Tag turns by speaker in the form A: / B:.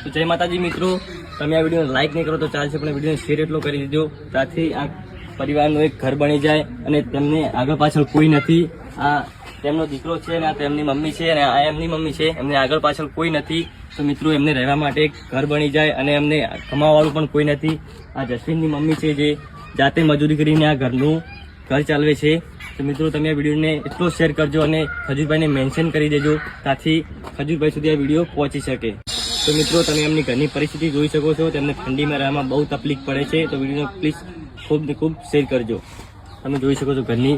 A: તો જય માતાજી મિત્રો, તમે આ વિડીયોને લાઈક નહીં કરો તો ચાલશે, પણ વિડીયોને શેર એટલો કરી દેજો ત્યાંથી આ પરિવારનું એક ઘર બની જાય અને તેમને આગળ પાછળ કોઈ નથી. આ તેમનો દીકરો છે અને આ તેમની મમ્મી છે અને આ એમની મમ્મી છે, એમને આગળ પાછળ કોઈ નથી. તો મિત્રો એમને રહેવા માટે એક ઘર બની જાય અને એમને કમાવાવાળું પણ કોઈ નથી. આ જસ્મીનની મમ્મી છે જે જાતે મજૂરી કરીને આ ઘરનું ઘર ચાલવે છે. તો મિત્રો તમે આ વિડીયોને એટલો શેર કરજો અને ખજૂરભાઈને મેન્શન કરી દેજો ત્યાંથી ખજૂરભાઈ સુધી આ વિડીયો પહોંચી શકે. તો મિત્રો તમે એમની ઘરની પરિસ્થિતિ જોઈ શકો છો, તેમને ઠંડીમાં રહેવામાં બહુ તકલીફ પડે છે. તો વિડીયોને પ્લીઝ ખૂબ ને ખૂબ શેર કરજો. તમે જોઈ શકો છો ઘરની